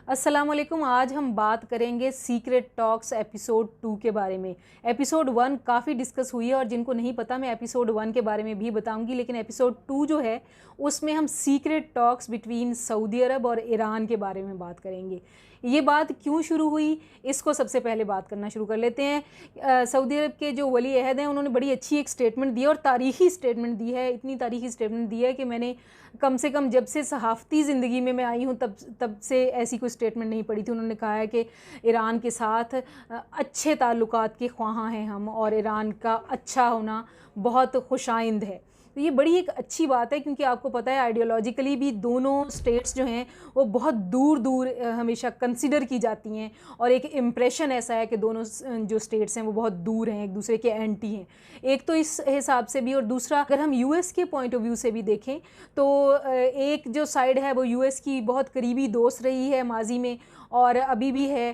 السلام علیکم. آج ہم بات کریں گے سیکرٹ ٹاکس ایپیسوڈ 2 کے بارے میں. ایپیسوڈ 1 کافی ڈسکس ہوئی ہے اور جن کو نہیں پتا میں ایپیسوڈ 1 کے بارے میں بھی بتاؤں گی, لیکن ایپیسوڈ 2 جو ہے اس میں ہم سیکرٹ ٹاکس بٹوین سعودی عرب اور ایران کے بارے میں بات کریں گے. یہ بات کیوں شروع ہوئی اس کو سب سے پہلے بات کرنا شروع کر لیتے ہیں. سعودی عرب کے جو ولی عہد ہیں انہوں نے بڑی اچھی ایک سٹیٹمنٹ دی ہے اور تاریخی سٹیٹمنٹ دی ہے. اتنی تاریخی سٹیٹمنٹ دی ہے کہ میں نے کم سے کم جب سے صحافتی زندگی میں آئی ہوں تب سے ایسی کوئی سٹیٹمنٹ نہیں پڑھی تھی. انہوں نے کہا ہے کہ ایران کے ساتھ اچھے تعلقات کے خواہاں ہیں ہم, اور ایران کا اچھا ہونا بہت خوش آئند ہے. تو یہ بڑی ایک اچھی بات ہے کیونکہ آپ کو پتہ ہے آئیڈیالوجیکلی بھی دونوں سٹیٹس جو ہیں وہ بہت دور دور ہمیشہ کنسیڈر کی جاتی ہیں, اور ایک امپریشن ایسا ہے کہ دونوں جو سٹیٹس ہیں وہ بہت دور ہیں, ایک دوسرے کے اینٹی ہیں. ایک تو اس حساب سے بھی, اور دوسرا اگر ہم یو ایس کے پوائنٹ آف ویو سے بھی دیکھیں تو ایک جو سائیڈ ہے وہ یو ایس کی بہت قریبی دوست رہی ہے ماضی میں اور ابھی بھی ہے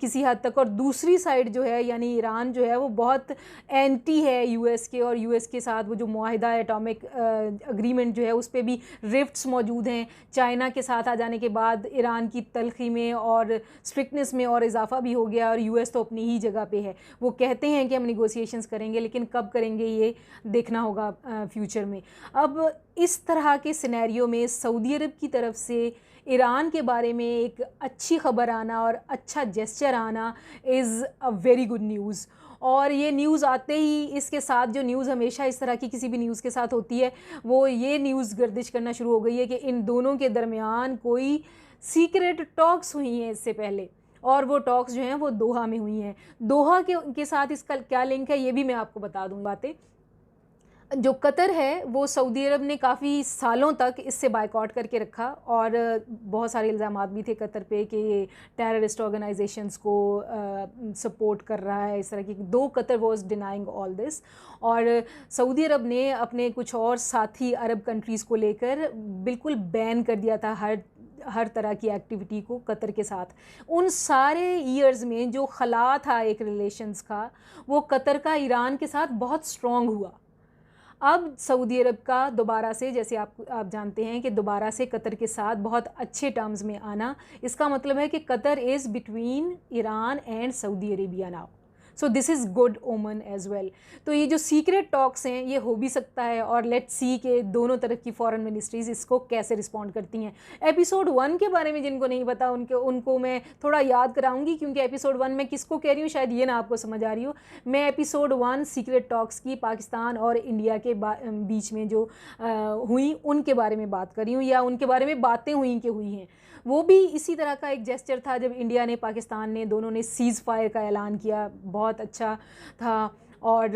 کسی حد تک, اور دوسری سائیڈ جو ہے یعنی ایران جو ہے وہ بہت اینٹی ہے یو ایس کے, اور یو ایس کے ساتھ وہ جو معاہدہ ہے اٹامک اگریمنٹ جو ہے اس پہ بھی رفٹس موجود ہیں. چائنا کے ساتھ آ جانے کے بعد ایران کی تلخی میں اور اسٹرکٹنس میں اور اضافہ بھی ہو گیا, اور یو ایس تو اپنی ہی جگہ پہ ہے. وہ کہتے ہیں کہ ہم نیگوسیشنز کریں گے لیکن کب کریں گے یہ دیکھنا ہوگا فیوچر میں. اب اس طرح کے سینیریو میں سعودی عرب کی طرف سے ایران کے بارے میں ایک اچھی خبر آنا اور اچھا جیسچر آنا از اے ویری گڈ نیوز. اور یہ نیوز آتے ہی اس کے ساتھ جو نیوز ہمیشہ اس طرح کی کسی بھی نیوز کے ساتھ ہوتی ہے وہ یہ نیوز گردش کرنا شروع ہو گئی ہے کہ ان دونوں کے درمیان کوئی سیکرٹ ٹاکس ہوئی ہیں اس سے پہلے, اور وہ ٹاکس جو ہیں وہ دوحہ میں ہوئی ہیں. دوحہ کے ساتھ اس کا کیا لنک ہے یہ بھی میں آپ کو بتا دوں. باتیں جو قطر ہے وہ سعودی عرب نے کافی سالوں تک اس سے بائیکاٹ کر کے رکھا, اور بہت سارے الزامات بھی تھے قطر پہ کہ یہ ٹیررسٹ آرگنائزیشنز کو سپورٹ کر رہا ہے, اس طرح کی. دو قطر واز ڈینائنگ آل دس, اور سعودی عرب نے اپنے کچھ اور ساتھی عرب کنٹریز کو لے کر بالکل بین کر دیا تھا ہر طرح کی ایکٹیویٹی کو قطر کے ساتھ. ان سارے ایئرز میں جو خلا تھا ایک ریلیشنز کا وہ قطر کا ایران کے ساتھ بہت سٹرونگ ہوا. اب سعودی عرب کا دوبارہ سے, جیسے آپ جانتے ہیں کہ دوبارہ سے قطر کے ساتھ بہت اچھے ٹرمز میں آنا, اس کا مطلب ہے کہ Qatar is between Iran and Saudi Arabia now. So this is good omen as well. تو یہ جو سیکرٹ ٹاکس ہیں یہ ہو بھی سکتا ہے, اور لیٹ سی کہ دونوں طرف کی فارن منسٹریز اس کو کیسے رسپونڈ کرتی ہیں. ایپیسوڈ 1 کے بارے میں جن کو نہیں پتا ان کو میں تھوڑا یاد کراؤں گی, کیونکہ ایپیسوڈ 1 میں کس کو کہہ رہی ہوں شاید یہ نہ آپ کو سمجھ آ رہی ہو. میں ایپیسوڈ 1 سیکرٹ ٹاکس کی پاکستان اور انڈیا کے بیچ میں جو ہوئیں ان کے بارے میں بات کر رہی ہوں, یا ان کے بارے میں باتیں ہوئیں کہ ہوئی ہیں. وہ بھی اسی طرح کا ایک جیسچر تھا جب انڈیا نے پاکستان نے دونوں نے سیز فائر کا اعلان کیا, بہت اچھا تھا, اور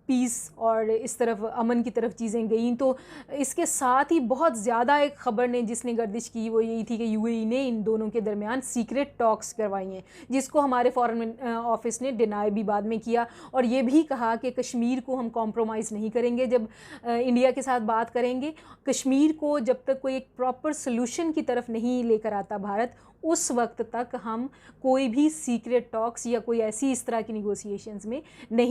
پیس اور اس طرف امن کی طرف چیزیں گئیں. تو اس کے ساتھ ہی بہت زیادہ ایک خبر نے جس نے گردش کی وہ یہی تھی کہ یو اے ای نے ان دونوں کے درمیان سیکرٹ ٹاکس کروائی ہیں, جس کو ہمارے فارن آفس نے ڈینائی بھی بعد میں کیا, اور یہ بھی کہا کہ کشمیر کو ہم کمپرومائز نہیں کریں گے جب انڈیا کے ساتھ بات کریں گے. کشمیر کو جب تک کوئی ایک پراپر سلوشن کی طرف نہیں لے کر آتا بھارت, اس وقت تک ہم کوئی بھی سیکرٹ ٹاکس یا کوئی ایسی اس طرح کی نیگوسیشنز میں نہیں.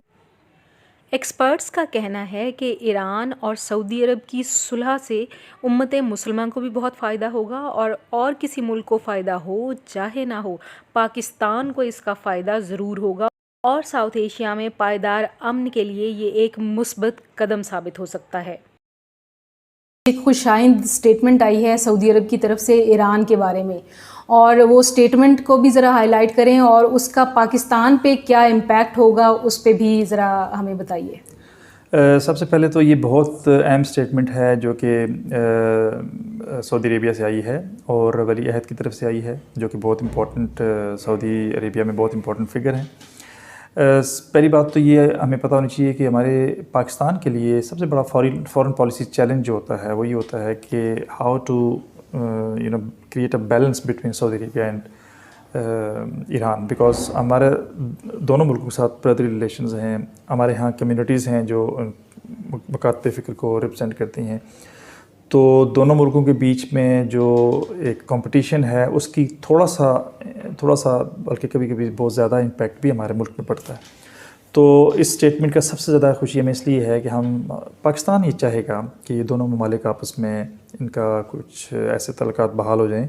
ایکسپرٹس کا کہنا ہے کہ ایران اور سعودی عرب کی صلح سے امت مسلمہ کو بھی بہت فائدہ ہوگا, اور کسی ملک کو فائدہ ہو چاہے نہ ہو, پاکستان کو اس کا فائدہ ضرور ہوگا, اور ساؤتھ ایشیا میں پائیدار امن کے لیے یہ ایک مثبت قدم ثابت ہو سکتا ہے. ایک خوش آئند سٹیٹمنٹ آئی ہے سعودی عرب کی طرف سے ایران کے بارے میں, اور وہ سٹیٹمنٹ کو بھی ذرا ہائی لائٹ کریں, اور اس کا پاکستان پہ کیا امپیکٹ ہوگا اس پہ بھی ذرا ہمیں بتائیے. سب سے پہلے تو یہ بہت اہم سٹیٹمنٹ ہے جو کہ سعودی عربیہ سے آئی ہے اور ولی عہد کی طرف سے آئی ہے, جو کہ بہت امپورٹنٹ سعودی عربیہ میں بہت امپورٹنٹ فگر ہیں. پہلی بات تو یہ ہمیں پتہ ہونی چاہیے کہ ہمارے پاکستان کے لیے سب سے بڑا فورن پالیسی چیلنج جو ہوتا ہے وہ یہ ہوتا ہے کہ how to create a balance between Saudi Arabia and Iran, because ہمارے دونوں ملکوں کے ساتھ برادری ریلیشنز ہیں, ہمارے ہاں کمیونٹیز ہیں جو مکاتب فکر کو ریپرزینٹ کرتی ہیں. تو دونوں ملکوں کے بیچ میں جو ایک کمپٹیشن ہے اس کی تھوڑا سا بلکہ کبھی کبھی بہت زیادہ امپیکٹ بھی ہمارے ملک میں پڑتا ہے. تو اس سٹیٹمنٹ کا سب سے زیادہ خوشی ہمیں اس لیے ہے کہ پاکستان یہ چاہے گا کہ یہ دونوں ممالک آپس میں ان کا کچھ ایسے تعلقات بحال ہو جائیں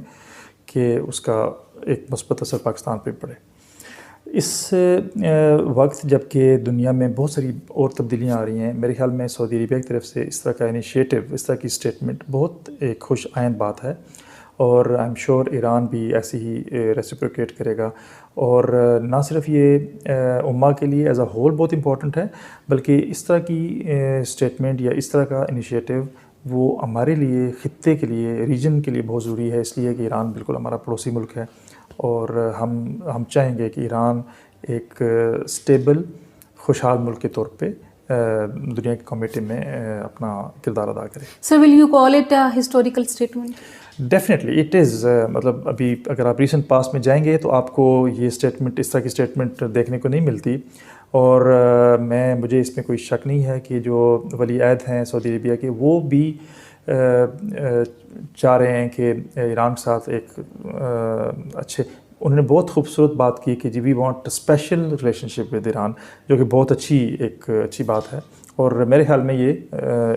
کہ اس کا ایک مثبت اثر پاکستان پہ پڑے. اس وقت جب کہ دنیا میں بہت ساری اور تبدیلیاں آ رہی ہیں، میرے خیال میں سعودی عربیہ کی طرف سے اس طرح کا انیشیٹو، اس طرح کی اسٹیٹمنٹ بہت ایک خوش آئند بات ہے، اور آئی ایم شیور ایران بھی ایسی ہی ریسیپروکیٹ کرے گا. اور نہ صرف یہ امہ کے لیے ایز اے ہول بہت امپورٹنٹ ہے، بلکہ اس طرح کی اسٹیٹمنٹ یا اس طرح کا انیشیٹو وہ ہمارے لیے، خطے کے لیے، ریجن کے لیے بہت ضروری ہے، اس لیے کہ ایران بالکل ہمارا پڑوسی ملک ہے، اور ہم چاہیں گے کہ ایران ایک اسٹیبل، خوشحال ملک کے طور پہ دنیا کی کمیٹی میں اپنا کردار ادا کرے. Sir will you call it historical statement? Definitely it is. مطلب ابھی اگر آپ ریسنٹ پاس میں جائیں گے تو آپ کو یہ اسٹیٹمنٹ، اس طرح کی اسٹیٹمنٹ دیکھنے کو نہیں ملتی، اور مجھے اس میں کوئی شک نہیں ہے کہ جو ولی عہد ہیں سعودی عربیہ کے، وہ بھی چاہ رہے ہیں کہ ایران کے ساتھ ایک اچھے، انہوں نے بہت خوبصورت بات کی کہ جی we want special relationship with Iran, جو کہ بہت اچھی بات ہے. اور میرے خیال میں یہ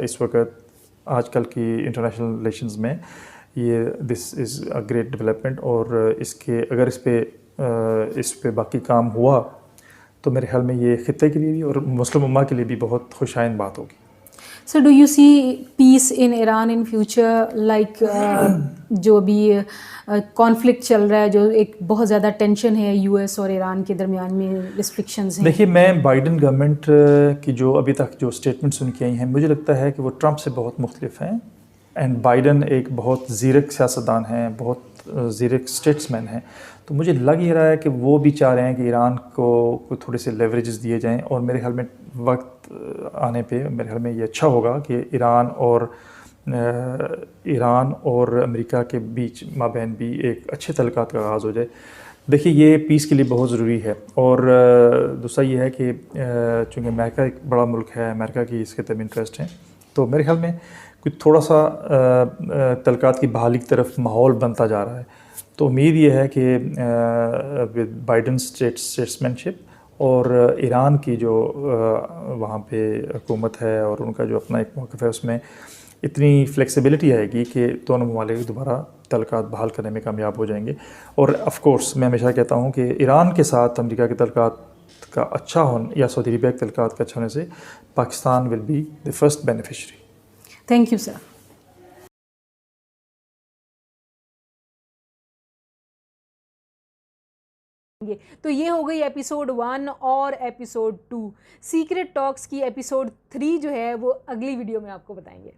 اس وقت آج کل کی انٹرنیشنل ریلیشنز میں یہ دس از اے گریٹ ڈیولپمنٹ، اور اگر اس پہ باقی کام ہوا تو میرے خیال میں یہ خطے کے لیے بھی اور مسلم امہ کے لیے بھی بہت خوش آئند بات ہوگی. Sir do you see peace in Iran in future, like جو بھی کانفلکٹ چل رہا ہے، جو ایک بہت زیادہ ٹینشن ہے یو ایس اور ایران کے درمیان میں، ریسٹرکشنز ہیں؟ دیکھیے، میں بائیڈن گورنمنٹ کی جو ابھی تک جو اسٹیٹمنٹس سن کے آئی ہیں، مجھے لگتا ہے کہ وہ ٹرمپ سے بہت مختلف ہیں. اینڈ بائیڈن ایک بہت زیرک سیاستدان ہیں، بہت زیرک اسٹیٹس مین ہیں. تو مجھے لگ یہ رہا ہے کہ وہ بھی چاہ رہے ہیں کہ ایران کو تھوڑے سے لیوریجز دیے جائیں، اور میرے خیال میں وقت آنے پہ میرے خیال میں یہ اچھا ہوگا کہ ایران اور امریکہ کے بیچ مابین بھی ایک اچھے تعلقات کا آغاز ہو جائے. دیکھیے، یہ پیس کے لیے بہت ضروری ہے. اور دوسرا یہ ہے کہ چونکہ امریکہ ایک بڑا ملک ہے، امریکہ کی اس خطے میں انٹرسٹ ہیں، تو میرے خیال میں کچھ تھوڑا سا تعلقات کی بحالی کی طرف ماحول بنتا جا رہا ہے. تو امید یہ ہے کہ ود بائیڈن اسٹیٹسمین شپ اور ایران کی جو وہاں پہ حکومت ہے اور ان کا جو اپنا ایک موقف ہے، اس میں اتنی فلیکسیبلٹی آئے گی کہ دونوں ممالک دوبارہ تعلقات بحال کرنے میں کامیاب ہو جائیں گے. اور آف کورس میں ہمیشہ کہتا ہوں کہ ایران کے ساتھ امریکہ کے تعلقات کا اچھا ہونا یا سعودی عربیہ کے تعلقات کا اچھا ہونے سے Pakistan will be the first beneficiary. Thank you sir. تو یہ ہو گئی ایپیسوڈ 1 اور ایپیسوڈ 2. سیکرٹ ٹاکس کی ایپیسوڈ 3 جو ہے وہ اگلی ویڈیو میں آپ کو بتائیں گے.